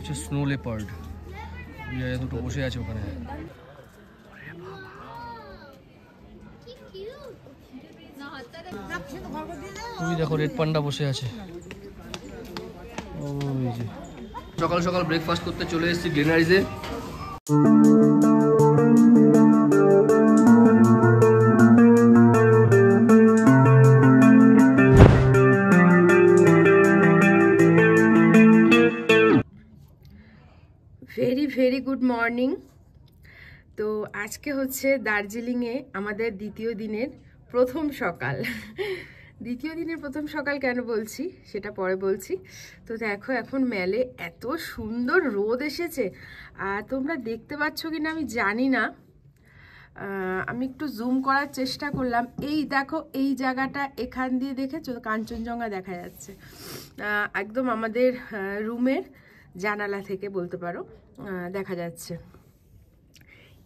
হচ্ছে snow leopard, দুটো বসে আছে ওখানে। ওই দেখো রেড পান্ডা বসে আছে। ওই যে সকাল সকাল ব্রেকফাস্ট করতে চলে এসেছি গ্লেনারিজে। Very good morning. তো আজকে হচ্ছে দার্জিলিংয়ে আমাদের দ্বিতীয় দিনের প্রথম সকাল। দ্বিতীয় দিনের প্রথম সকাল কেন বলছি সেটা পরে বলছি। তো দেখো এখন মেলে এত সুন্দর রোদ এসেছে, আর তোমরা দেখতে পাচ্ছ কিনা আমি জানি না, আমি একটু জুম করার চেষ্টা করলাম। এই দেখো এই জায়গাটা এখান দিয়ে দেখেছো কাঞ্চনজঙ্ঘা দেখা যাচ্ছে একদম আমাদের রুমের জানালা থেকে বলতে পারো দেখা যাচ্ছে।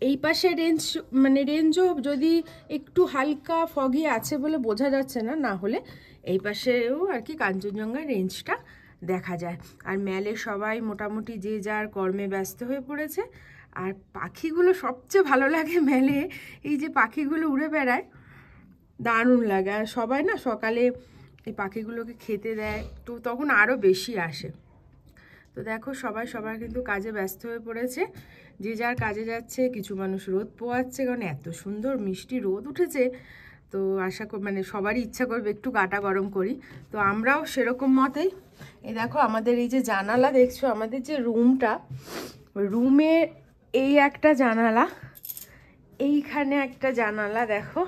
এই পাশে রেঞ্জও যদি একটু হালকা ফগি আছে বলে বোঝা যাচ্ছে না, না হলে এই পাশেও আর কি কাঞ্চনজঙ্ঘার রেঞ্জটা দেখা যায়। আর মেলে সবাই মোটামুটি যে যার কর্মে ব্যস্ত হয়ে পড়েছে। আর পাখিগুলো সবচেয়ে ভালো লাগে মেলে, এই যে পাখিগুলো উড়ে বেড়ায় দারুণ লাগে। আর সবাই না সকালে এই পাখিগুলোকে খেতে দেয়, তো তখন আরও বেশি আসে। তো দেখো সবাই সবার কিন্তু কাজে ব্যস্ত হয়ে পড়েছে, যে যার কাজে যাচ্ছে। কিছু মানুষ রোদ পোয়াচ্ছে, কারণ এত সুন্দর মিষ্টি রোদ উঠেছে। তো আশা করি সবারই ইচ্ছা করবে একটু গাটা গরম করি। তো আমরাও সেরকম মতেই এই দেখো আমাদের এই যে জানালা দেখছো, আমাদের যে রুমে এই একটা জানালা, এইখানে একটা জানালা দেখো।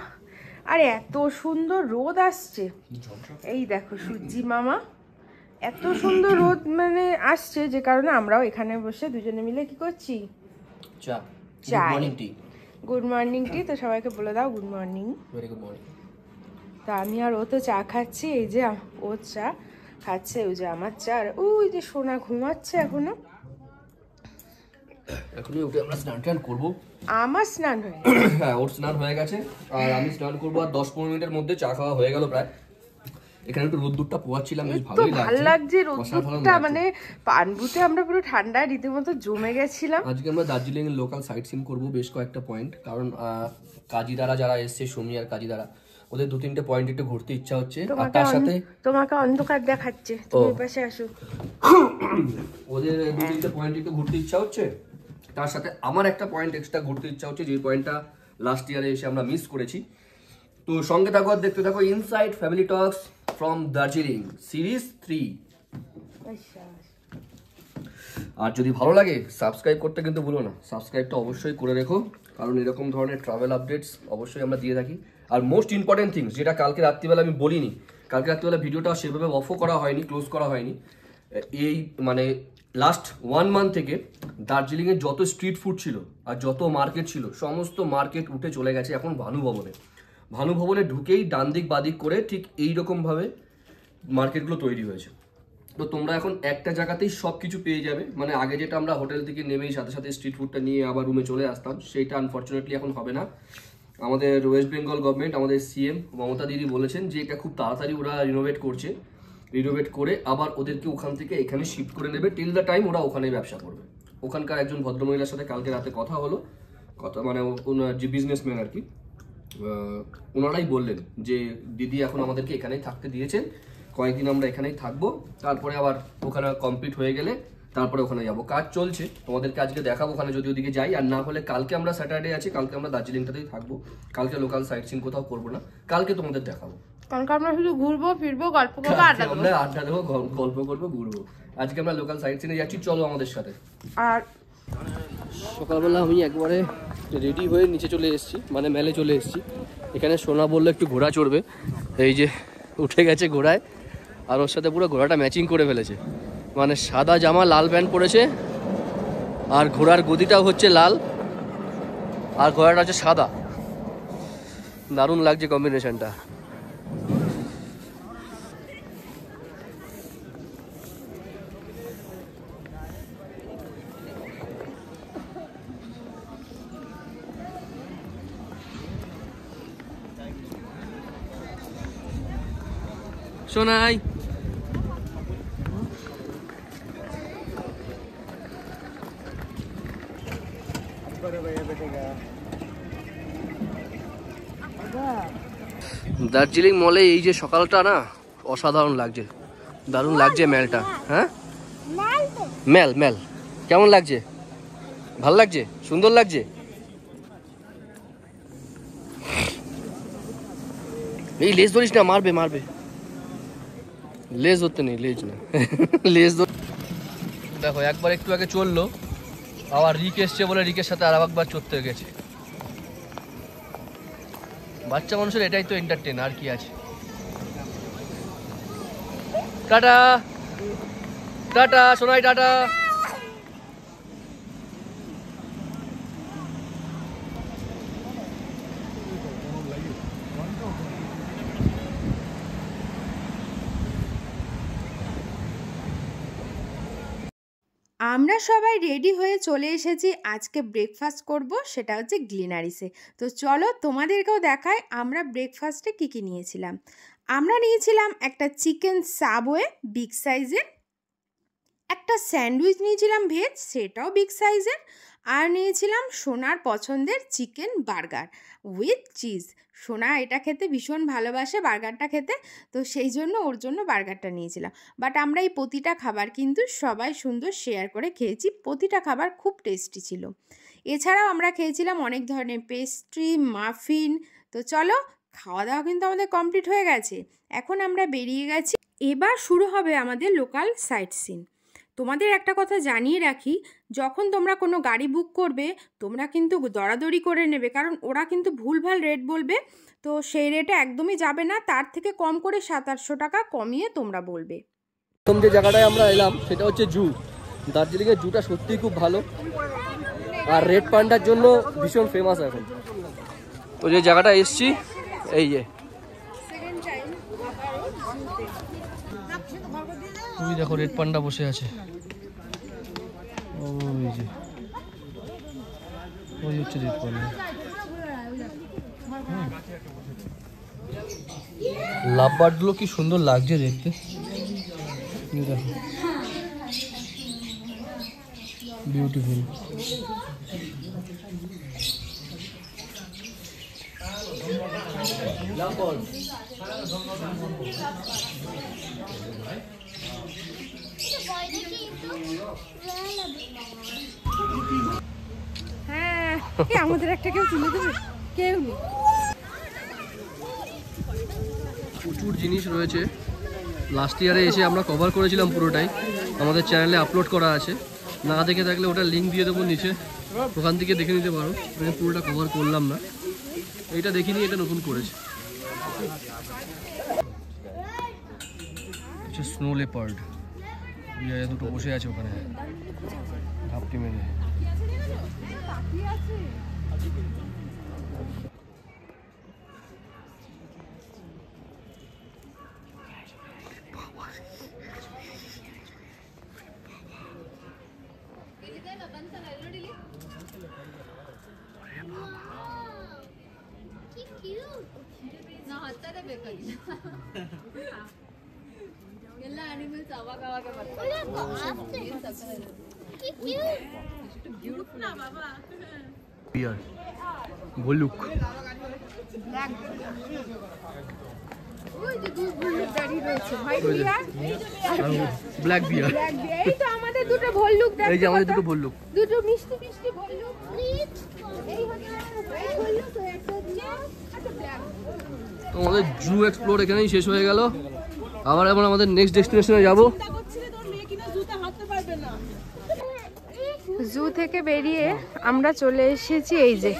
আর এত সুন্দর রোদ আসছে, এই দেখো সূর্যি মামা এত সুন্দর রোদ আসছে, যে কারণে আমরাও এখানে বসে দুজনে মিলে কি করছি, গুড মর্নিং টি। তো সবাইকে বলে দাও গুড মর্নিং। তো আমি আর ও তো চা খাচ্ছি, এই যে ও চা খাচ্ছে, ওই যে আমার চা। আর ওই যে সোনা ঘুমাচ্ছে এখনো। এখনই উঠে আমরা স্নান টান করবো। আমার স্নান হয়ে হ্যাঁ ওর স্নান হয়ে গেছে, আর আমি স্নান করবো। আর 10-15 মিনিটের মধ্যে চা খাওয়া হয়ে গেল প্রায়। এখানে একটু রোদ্দুরটা পোয়াচ্ছিলাম, বেশ ভালোই লাগছে। ভালো লাগছে রোদ্দুরটা, পানবুতে আমরা পুরো ঠান্ডায় রীতিমতো জমে গেছিলাম। আজকে আমরা দার্জিলিং এর লোকাল সাইট সিন করবো বেশ কয়েকটা পয়েন্ট, কারণ কাজিদারা যারা এসছে, সোমি আর কাজিদারা, ওদের 2-3টে পয়েন্ট একটু ঘুরতে ইচ্ছা হচ্ছে। আর তার সাথে তোমাকে অন্ধকার দেখাচ্ছে, তুমি পাশে আসো। ওদের 2-3টে পয়েন্ট একটু ঘুরতে ইচ্ছা হচ্ছে, তার সাথে আমার একটা পয়েন্ট এক্সট্রা ঘুরতে ইচ্ছা হচ্ছে, যে পয়েন্টটা লাস্ট ইয়ারে এসে আমরা মিস করেছি। তো সঙ্গে থাকো আর দেখতে থাকো inside family talks from Darjeeling series 3। আর যদি ভালো লাগে সাবস্ক্রাইব করতে কিন্তু ভুলো না, সাবস্ক্রাইবটা অবশ্যই করে রেখো, কারণ এরকম ধরনের ট্রাভেল আপডেটস অবশ্যই আমরা দিয়ে থাকি। আর মোস্ট ইম্পর্টেন্ট থিংস, যেটা কালকে রাত্রিবেলা আমি বলিনি, কালকে রাত্রিবেলা ভিডিওটা সেভাবে অফও করা হয়নি, ক্লোজ করা হয়নি। এই লাস্ট 1 মান্থ থেকে দার্জিলিংয়ের যত স্ট্রিট ফুড ছিল আর যত মার্কেট ছিল, সমস্ত মার্কেট উঠে চলে গেছে এখন ভানু ভবনে ঢুকেই ডান দিক বাদিক করে ঠিক এইরকমভাবে মার্কেটগুলো তৈরি হয়েছে। তো তোমরা এখন একটা জায়গাতেই সব কিছু পেয়ে যাবে। আগে যেটা আমরা হোটেল থেকে নেমেই সাথে সাথে স্ট্রিট ফুডটা নিয়ে আবার রুমে চলে আসতাম, সেইটা আনফর্চুনেটলি এখন হবে না। আমাদের ওয়েস্ট বেঙ্গল গভর্নমেন্ট, আমাদের সিএম মমতা দিদি বলেছেন যে এটা খুব তাড়াতাড়ি ওরা রিনোভেট করে আবার ওদেরকে ওখান থেকে এখানে শিফট করে নেবে। টিল দ্য টাইম ওরা ওখানেই ব্যবসা করবে। ওখানকার একজন ভদ্রমহিলার সাথে কালকে রাতে কথা হলো, ওনার যে বিজনেসম্যান আর কি, ওনারাই বললেন যে দিদি এখন আমাদেরকে এখানেই থাকতে দিয়েছেন, কয়েকদিন আমরা এখানেই থাকবো, তারপরে আবার ওখানে কমপ্লিট হয়ে গেলে তারপরে ওখানে যাবো। কাজ চলছে, তোমাদেরকে আজকে দেখাবো ওখানে যদি ওদিকে যাই। আর না হলে কালকে আমরা স্যাটারডে আছি, কালকে আমরা দার্জিলিংটাতেই থাকবো, কালকে লোকাল সাইট সিন কোথাও করবো না, কালকে তোমাদের দেখাবো। কালকে আমরা শুধু ঘুরবো ফিরবো, গল্প করবো, আড্ডা দেবো, গল্প করবো, ঘুরবো। আজকে আমরা লোকাল সাইট সিনে যাচ্ছি, চলো আমাদের সাথে। আর সকালবেলা আমি একবারে রেডি হয়ে নিচে চলে এসেছি, মেলে চলে এসেছি। এখানে সোনা বললো একটু ঘোড়া চড়বে, এই যে উঠে গেছে ঘোড়ায়, আর ওর সাথে পুরো ঘোড়াটা ম্যাচিং করে ফেলেছে। সাদা জামা লাল প্যান্ট পরেছে, আর ঘোড়ার গদিটাও হচ্ছে লাল, আর ঘোড়াটা হচ্ছে সাদা। দারুণ লাগছে কম্বিনেশনটা। শোনাই দার্জিলিং মলে এই যে সকালটা না অসাধারণ লাগছে, দারুণ লাগছে মেলটা। হ্যাঁ মেল মেল কেমন লাগছে? ভালো লাগছে, সুন্দর লাগছে। এই লেজ ধরিস না, মারবে মারবে। লেজ ধরতে নেই, লেজ না লেজ ধর। দেখো একবার একটু আগে চললো, আবার রিক এসছে বলে রিকের সাথে আর একবার চড়তে গেছে। বাচ্চা মানুষের এটাই তো এন্টারটেন, আর কি আছে। Tata tata Sonai, tata. আমরা সবাই রেডি হয়ে চলে এসেছি, আজকে ব্রেকফাস্ট করব, সেটা হচ্ছে গ্লিনারিসে। তো চলো তোমাদেরকেও দেখাই আমরা ব্রেকফাস্টে কী কী নিয়েছিলাম। আমরা নিয়েছিলাম একটা চিকেন সাবওয়ে বিগ সাইজের, একটা স্যান্ডউইচ নিয়েছিলাম ভেজ, সেটাও বিগ সাইজের, আর নিয়েছিলাম সোনার পছন্দের চিকেন বার্গার উইথ চিজ। সোনা এটা খেতে ভীষণ ভালোবাসে, বার্গারটা খেতে, তো সেই জন্য ওর জন্য বার্গারটা নিয়েছিলাম। বাট আমরা এই প্রতিটা খাবার কিন্তু সবাই সুন্দর শেয়ার করে খেয়েছি, প্রতিটা খাবার খুব টেস্টি ছিল। এছাড়াও আমরা খেয়েছিলাম অনেক ধরনের পেস্ট্রি, মাফিন। তো চলো, খাওয়া দাওয়া কিন্তু আমাদের কমপ্লিট হয়ে গেছে, এখন আমরা বেরিয়ে গেছি। এবার শুরু হবে আমাদের লোকাল সাইট সিন। তোমাদের একটা কথা জানিয়ে রাখি, যখন তোমরা কোনো গাড়ি বুক করবে তোমরা কিন্তু দরাদরি করে নেবে, কারণ ওরা কিন্তু ভুলভাল রেট বলবে, তো সেই রেটে একদমই যাবে না, তার থেকে কম করে 700-800 টাকা কমিয়ে তোমরা বলবে। প্রথম যে জায়গাটায় আমরা এলাম সেটা হচ্ছে জু। দার্জিলিংয়ের জুটা সত্যিই খুব ভালো, আর রেড পান্ডার জন্য ভীষণ ফেমাস এখন। তো যে জায়গাটা এসছি এই যে, ওই দেখো রেড পান্ডা বসে আছে, ওই যে ওই হচ্ছে রেড পান্ডা। লাভ বার্ডগুলো কি সুন্দর লাগছে দেখতে, দেখো বিউটিফুল। হ্যাঁ, আমাদের একটা কেউ তুলে দেবে, কেউ নেই। প্রচুর জিনিস রয়েছে, লাস্ট ইয়ারে এসে আমরা কভার করেছিলাম পুরোটাই, আমাদের চ্যানেলে আপলোড করা আছে, না দেখে থাকলে ওটা লিঙ্ক দিয়ে দেবো নিচে, ওখান থেকে দেখে নিতে পারো। আমি পুরোটা কভার করলাম না, এইটা দেখিনি, এটা নতুন করেছে। স্নো লেপার্ড দুটো বসে আছে ওখানে ঘাপটি মেরে। ಎಲ್ಲ ಅನಿಮಲ್ಸ್ ಅವಾಗ ಅವಾಗ ಬರ್ತವೆ. বিয়ার ভল্লুক, ওই যে দুটো ভল্লুক দাঁড়িয়ে রয়েছে, হোয়াইট বিয়ার ব্ল্যাক বিয়ার। এই তো আমাদের দুটো ভল্লুক, এই যে আমাদের দুটো ভল্লুক, দুটো মিষ্টি মিষ্টি ভল্লুক। এই হচ্ছে হোয়াইট ভল্লুক, তো একটা হচ্ছে একটা ব্ল্যাক। তো আমাদের জু এক্সপ্লোর এখানেই শেষ হয়ে গেল, আবার এখন আমাদের নেক্সট ডেস্টিনেশনে যাব। জু থেকে বেরিয়ে আমরা চলে এসেছি এই যে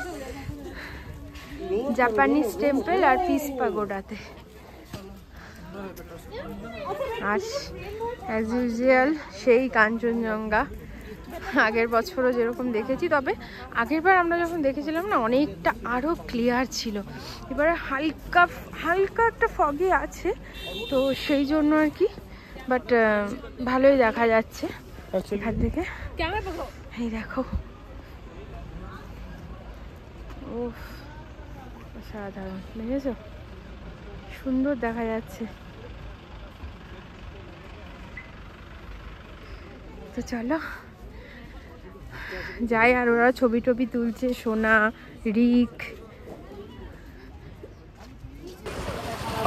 জাপানিজ টেম্পল আর পিস পাগোডাতে। আর অ্যাজ ইউজুয়াল সেই কাঞ্চনজঙ্ঘা, আগের বছরও যেরকম দেখেছি, তবে আগের বার আমরা যখন দেখেছিলাম না অনেকটা আরও ক্লিয়ার ছিল, এবারে হালকা হালকা একটা ফগি আছে, তো সেই জন্য আর কি, বাট ভালোই দেখা যাচ্ছে এখান থেকে। এই দেখো, উফ অসাধারণ, দেখেছো সুন্দর দেখা যাচ্ছে। তো চলো যাই, আর ওরা ছবি টবি তুলছে, সোনা, রিক।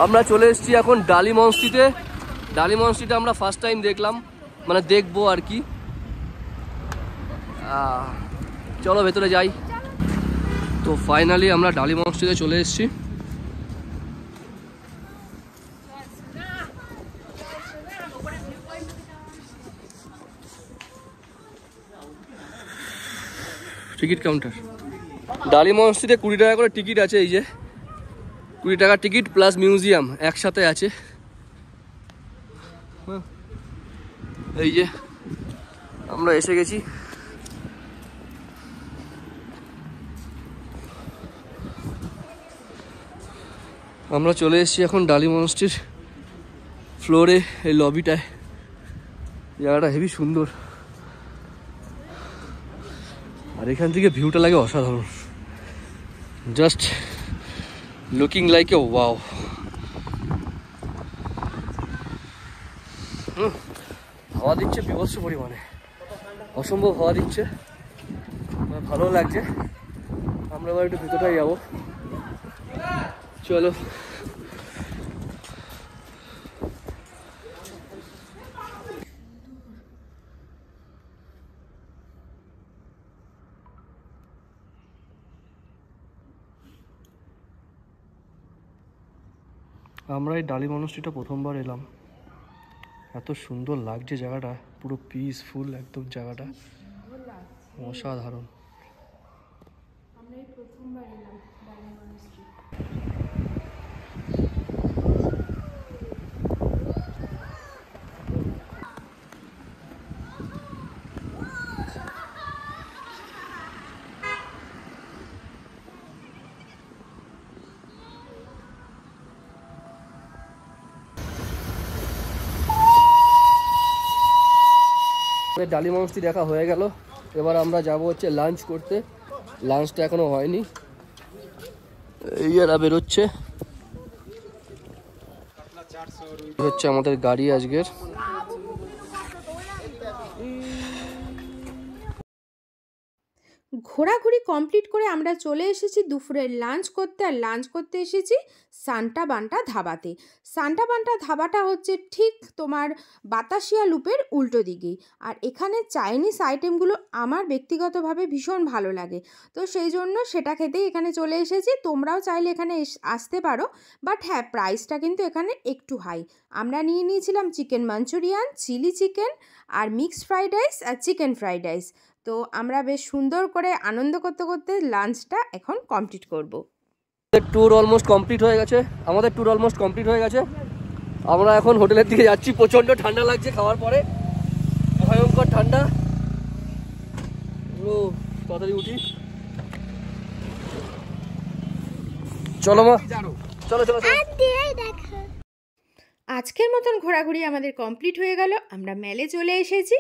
আমরা চলে এসেছি এখন ডালি মঞ্চটিতে। ডালি মঞ্চটিতে আমরা ফার্স্ট টাইম দেখলাম, মানে দেখবো আর কি। চলো ভেতরে যাই। তো ফাইনালি আমরা ডালি মঞ্চটিতে চলে এসেছি। Ticket counter. ডালি মঞ্চটিতে 20 টাকা করে টিকিট আছে। এই যে 20 টাকার টিকিট প্লাস মিউজিয়াম একসাথে আছে। এই যে আমরা এসে গেছি। আমরা চলে এসেছি এখন ডালি মঞ্চটির ফ্লোরে, এই লবিটায়। জায়গাটা হেবি সুন্দর, আর এখান থেকে ভিউটা লাগে অসাধারণ। Just looking like a wow. হাওয়া দিচ্ছে বিভৎস পরিমাণে, অসম্ভব হাওয়া দিচ্ছে, ভালো লাগছে। আমরা এবার একটু ভিতরটাই যাবো, চলো। আমরা এই ডালি মনস্ট্রিটা প্রথমবার এলাম। এত সুন্দর লাগছে জায়গাটা, পুরো পিসফুল একদম জায়গাটা, অসাধারণ। আমরা এই প্রথমবার এলাম ডালি মনস্ট্রি। ডালি মঞ্চটি দেখা হয়ে গেল। এবার আমরা যাব হচ্ছে লাঞ্চ করতে। লাঞ্চটা এখনো হয়নি, এই এরা বেরোচ্ছে। হচ্ছে আমাদের গাড়ি আজকের। ঘোরাঘুরি কমপ্লিট করে আমরা চলে এসেছি দুপুরের লাঞ্চ করতে। আর লাঞ্চ করতে এসেছি সান্টা বান্টা ধাবাতে। সান্টা বান্টা ধাবাটা হচ্ছে ঠিক তোমার বাতাসিয়া লুপের উল্টো দিকেই। আর এখানে চাইনিজ আইটেমগুলো আমার ব্যক্তিগতভাবে ভীষণ ভালো লাগে, তো সেই জন্য সেটা খেতেই এখানে চলে এসেছি। তোমরাও চাইলে এখানে আসতে পারো, বাট হ্যাঁ, প্রাইসটা কিন্তু এখানে একটু হাই। আমরা নিয়ে নিয়েছিলাম চিকেন মাঞ্চুরিয়ান, চিলি চিকেন, আর মিক্সড ফ্রাইড রাইস আর চিকেন ফ্রাইড রাইস। তো আমরা বেশ সুন্দর করে আনন্দ করতে করতে লাঞ্চটা এখন কমপ্লিট করব। ট্যুর অলমোস্ট কমপ্লিট হয়ে গেছে। আমরা এখন হোটেলের দিকে যাচ্ছি। প্রচণ্ড ঠান্ডা লাগছে খাওয়ার পরে, ভয়ঙ্কর ঠান্ডা। পুরো তাড়াতাড়ি উঠি, চলো মা, চলো চলো। আজকের মতন ঘোরাঘুরি আমাদের কমপ্লিট হয়ে গেল। আমরা মেলে চলে এসেছি।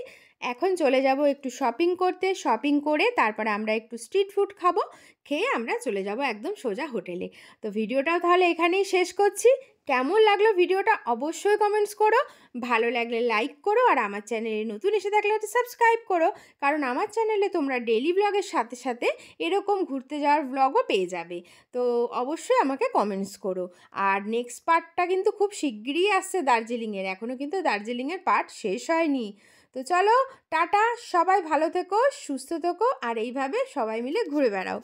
এখন চলে যাব একটু শপিং করতে। শপিং করে তারপরে আমরা একটু স্ট্রিট ফুড খাবো। খেয়ে আমরা চলে যাব একদম সোজা হোটেলে। তো ভিডিওটাও তাহলে এখানেই শেষ করছি। কেমন লাগলো ভিডিওটা অবশ্যই কমেন্টস করো। ভালো লাগলে লাইক করো, আর আমার চ্যানেলে নতুন এসে থাকলে হয়তো সাবস্ক্রাইব করো, কারণ আমার চ্যানেলে তোমরা ডেইলি ব্লগের সাথে সাথে এরকম ঘুরতে যাওয়ার ব্লগও পেয়ে যাবে। তো অবশ্যই আমাকে কমেন্টস করো। আর নেক্সট পার্টটা কিন্তু খুব শিগগিরই আসছে দার্জিলিংয়ের। এখনও কিন্তু দার্জিলিংয়ের পার্ট শেষ হয়নি। তো চলো, টাটা, সবাই ভালো থেকো, সুস্থ থেকো, আর এইভাবে সবাই মিলে ঘুরে বেড়াও।